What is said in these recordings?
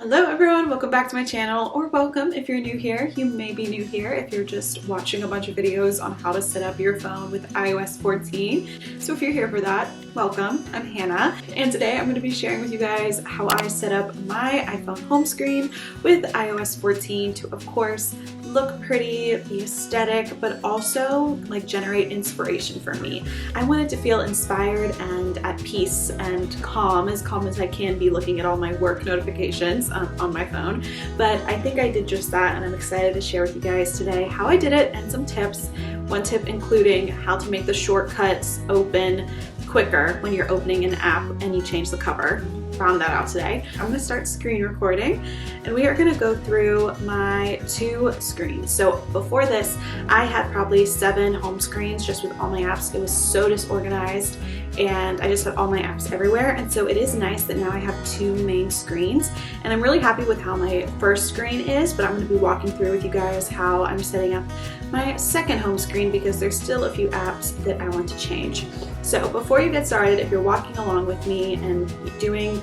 Hello everyone, welcome back to my channel, or welcome if you're new here. You may be new here if you're just watching a bunch of videos on how to set up your phone with iOS 14. So if you're here for that, welcome. I'm Hannah, and today I'm going to be sharing with you guys how I set up my iPhone home screen with iOS 14 to, of course, look pretty, be aesthetic, but also like generate inspiration for me. I wanted to feel inspired and at peace and calm as I can be looking at all my work notifications on my phone. But I think I did just that, and I'm excited to share with you guys today how I did it and some tips. One tip including how to make the shortcuts open quicker when you're opening an app and you change the cover. Found that out today. I'm gonna start screen recording and we are gonna go through my two screens. So before this, I had probably 7 home screens just with all my apps. It was so disorganized and I just had all my apps everywhere. And so it is nice that now I have 2 main screens, and I'm really happy with how my first screen is, but I'm gonna be walking through with you guys how I'm setting up my second home screen because there's still a few apps that I want to change. So before you get started, if you're walking along with me and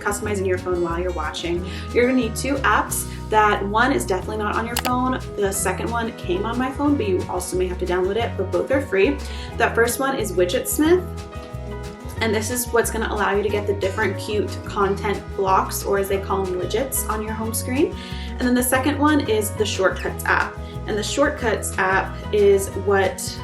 customizing your phone while you're watching, you're gonna need 2 apps. That one is definitely not on your phone. The second one came on my phone, but you also may have to download it, but both are free. That first one is Widgetsmith, and this is what's gonna allow you to get the different cute content blocks, or as they call them, widgets, on your home screen. And then the second one is the Shortcuts app. And the Shortcuts app is what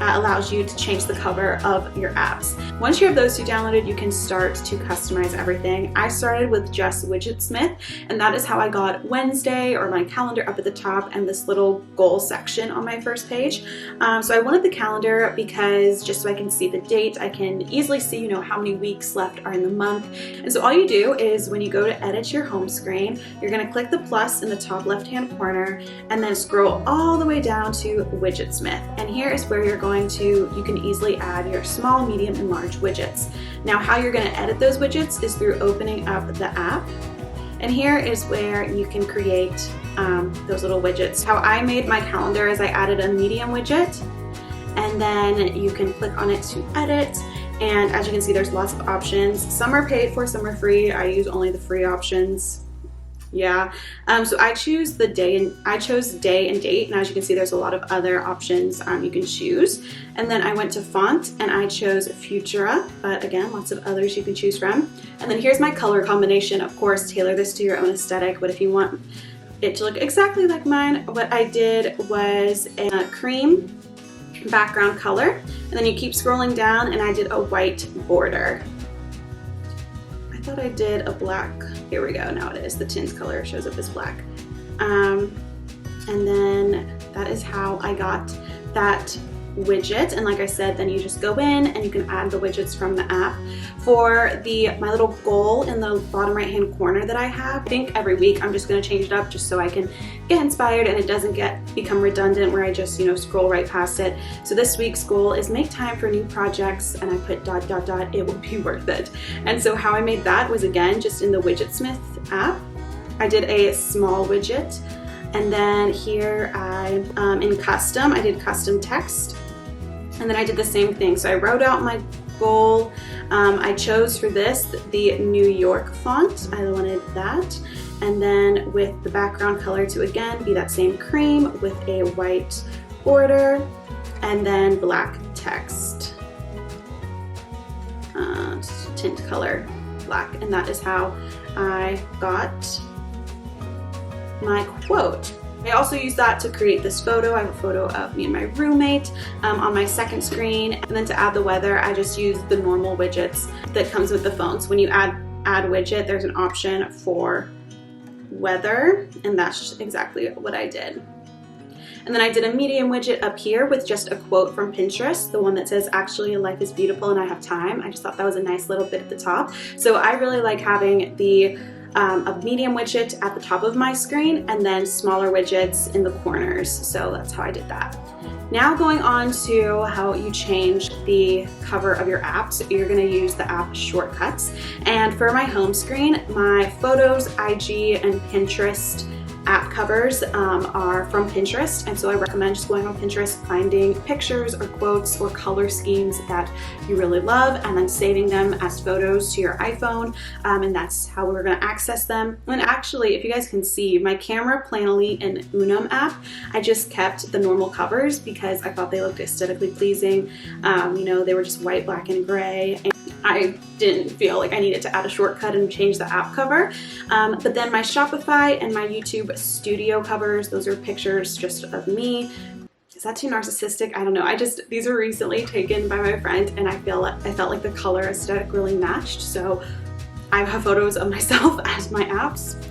allows you to change the cover of your apps. Once you have those 2 downloaded, you can start to customize everything. I started with just Widgetsmith, and that is how I got Wednesday, or my calendar, up at the top, and this little goal section on my first page. So I wanted the calendar because just so I can see the date, I can easily see, how many weeks left are in the month. And so all you do is when you go to edit your home screen, you're gonna click the plus in the top left-hand corner and then scroll all the way down to Widgetsmith. And here is where you can easily add your small, medium, and large widgets. Now, how you're going to edit those widgets is through opening up the app. And here is where you can create those little widgets. How I made my calendar is I added a medium widget, and then you can click on it to edit. And as you can see, there's lots of options. Some are paid for, some are free. I use only the free options. Yeah, so I chose day and date, and as you can see, there's a lot of other options you can choose. And then I went to font and I chose Futura, but again, lots of others you can choose from. And then here's my color combination. Of course, tailor this to your own aesthetic, but if you want it to look exactly like mine, what I did was a cream background color, and then you keep scrolling down, and I did a white border. I thought I did a black. Here we go, now it is. The tint color shows up as black. And then that is how I got that widget. And like I said, then you just go in and you can add the widgets from the app. For my little goal in the bottom right hand corner that I have, I think every week I'm just going to change it up just so I can get inspired and it doesn't become redundant where I just scroll right past it. So this week's goal is make time for new projects, and I put ... it will be worth it. And so how I made that was, again, just in the Widgetsmith app. I did a small widget, and then here in custom, I did custom text. And then I did the same thing. So I wrote out my goal. I chose for this the New York font. I wanted that. And then with the background color to, again, be that same cream with a white border and then black text. Tint color black. And that is how I got my quote. I also use that to create this photo. I have a photo of me and my roommate on my second screen. And then to add the weather, I just use the normal widgets that comes with the phone. So when you add widget, there's an option for weather, and that's exactly what I did. And then I did a medium widget up here with just a quote from Pinterest, the one that says, "Actually, life is beautiful and I have time." I just thought that was a nice little bit at the top. So I really like having a medium widget at the top of my screen and then smaller widgets in the corners. So that's how I did that. Now going on to how you change the cover of your app. So you're going to use the app Shortcuts. And for my home screen, my photos, IG, and Pinterest app covers are from Pinterest, and so I recommend just going on Pinterest, finding pictures or quotes or color schemes that you really love, and then saving them as photos to your iPhone, and that's how we're going to access them. And actually, if you guys can see, my Camera Planoly and Unum app, I just kept the normal covers because I thought they looked aesthetically pleasing. You know, they were just white, black, and gray, and I didn't feel like I needed to add a shortcut and change the app cover. But then my Shopify and my YouTube studio covers, those are pictures just of me. Is that too narcissistic? I don't know. These were recently taken by my friend, and I felt like the color aesthetic really matched. So I have photos of myself as my apps.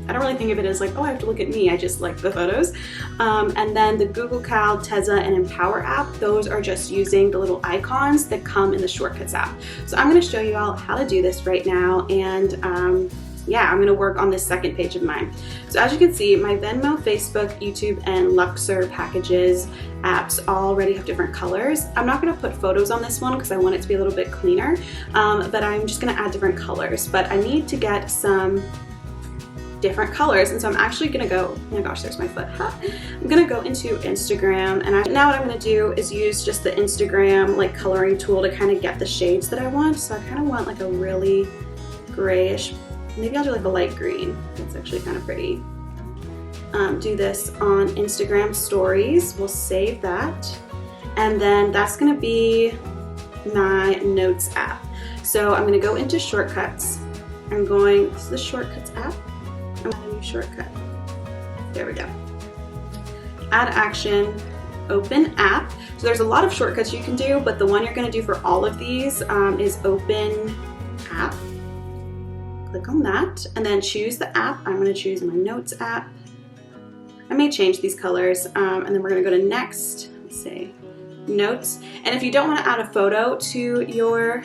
I don't really think of it as like, oh, I have to look at me. I just like the photos. And then the Google Cal, Tezza, and Empower app, those are just using the little icons that come in the Shortcuts app. So I'm going to show you all how to do this right now. And yeah, I'm going to work on this second page of mine. So as you can see, my Venmo, Facebook, YouTube, and Luxor packages apps already have different colors. I'm not going to put photos on this one because I want it to be a little bit cleaner, but I'm just going to add different colors. But I need to get some different colors, and so I'm actually gonna go, oh my gosh, there's my foot. I'm gonna go into Instagram, and now what I'm gonna do is use just the Instagram like coloring tool to kind of get the shades that I want. So I kind of want like a really grayish, maybe I'll do like a light green. That's actually kind of pretty. Do this on Instagram stories. We'll save that, and then that's gonna be my Notes app. So I'm gonna go into Shortcuts. This is the Shortcuts app. I'm adding a new shortcut. There we go. Add action, open app. So there's a lot of shortcuts you can do, but the one you're going to do for all of these is open app. Click on that, and then choose the app. I'm going to choose my Notes app. I may change these colors, and then we're going to go to next. Let's see, Notes. And if you don't want to add a photo to your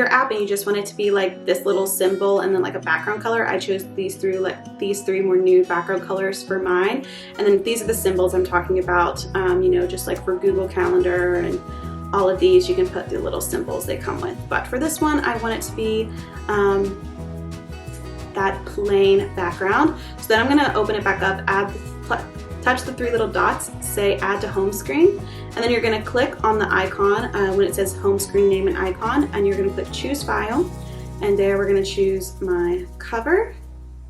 app and you just want it to be like this little symbol and then like a background color, I chose these three more nude background colors for mine. And then these are the symbols I'm talking about, you know, just like for Google Calendar and all of these, you can put the little symbols they come with. But for this one, I want it to be that plain background. So then I'm going to open it back up, touch the three little dots, say add to home screen, and then you're going to click on the icon when it says home screen name and icon, and you're going to click choose file, and there we're going to choose my cover.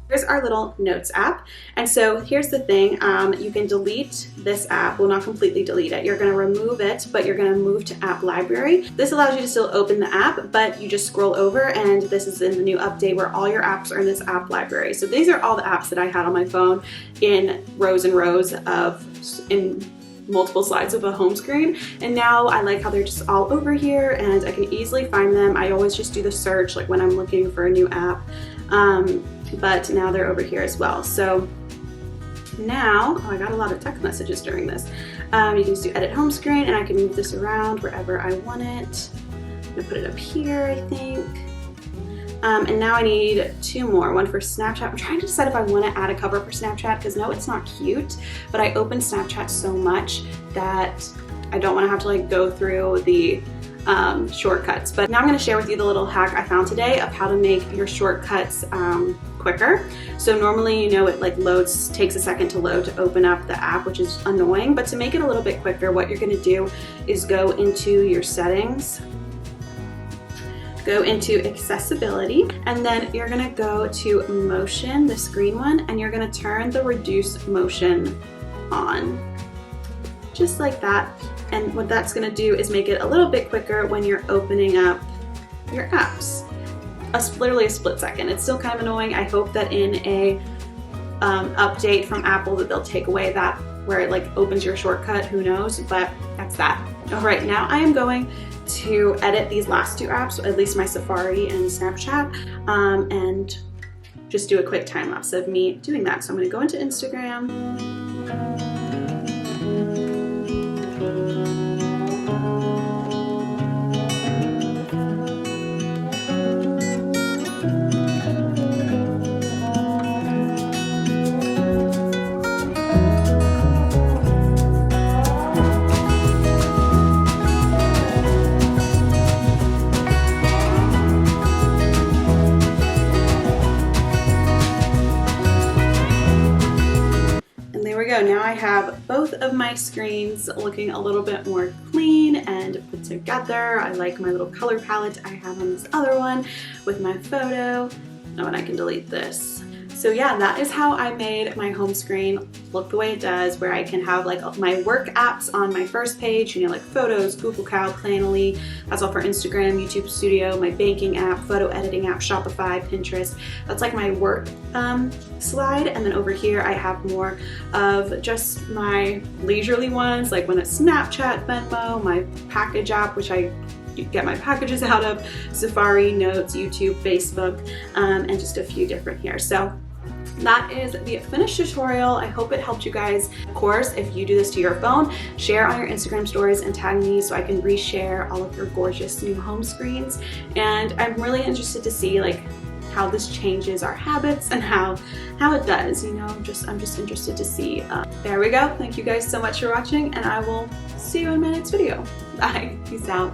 Here's our little Notes app. And so here's the thing, you can delete this app. Well, not completely delete it. You're going to remove it, but you're going to move to app library. This allows you to still open the app, but you just scroll over, and this is in the new update where all your apps are in this app library. So these are all the apps that I had on my phone in rows and rows in multiple sides of a home screen, and now I like how they're just all over here and I can easily find them. I always just do the search like when I'm looking for a new app, but now they're over here as well. So now, oh, I got a lot of text messages during this. You can just do edit home screen, and I can move this around wherever I want it. I'm gonna put it up here, I think. And now I need two more, one for Snapchat. I'm trying to decide if I want to add a cover for Snapchat, because no, it's not cute, but I open Snapchat so much that I don't want to have to like go through the shortcuts. But now I'm going to share with you the little hack I found today of how to make your shortcuts quicker. So normally, you know, it like takes a second to load to open up the app, which is annoying, but to make it a little bit quicker, what you're going to do is go into your settings, go into accessibility, and then you're gonna go to motion, this green one, and you're gonna turn the reduce motion on, just like that. And what that's gonna do is make it a little bit quicker when you're opening up your apps. Literally a split second. It's still kind of annoying. I hope that in a update from Apple that they'll take away that where it like opens your shortcut, who knows, but that's that. All right, now I am going to edit these last two apps, at least my Safari and Snapchat, and just do a quick time lapse of me doing that. So I'm going to go into Instagram. we go. Now I have both of my screens looking a little bit more clean and put together. I like my little color palette I have on this other one with my photo. Oh, and I can delete this. So yeah, that is how I made my home screen look the way it does, where I can have like my work apps on my first page, you know, like Photos, Google Cal, Planoly. That's all for Instagram, YouTube Studio, my banking app, photo editing app, Shopify, Pinterest. That's like my work slide. And then over here I have more of just my leisurely ones, like when it's Snapchat, Venmo, my package app, which I get my packages out of, Safari, Notes, YouTube, Facebook, and just a few different here. So that is the finished tutorial. I hope it helped you guys. Of course, if you do this to your phone, share on your Instagram stories and tag me so I can reshare all of your gorgeous new home screens. And I'm really interested to see like how this changes our habits and how it does, you know, I'm just interested to see. There we go. Thank you guys so much for watching, and I will see you in my next video. Bye. Peace out.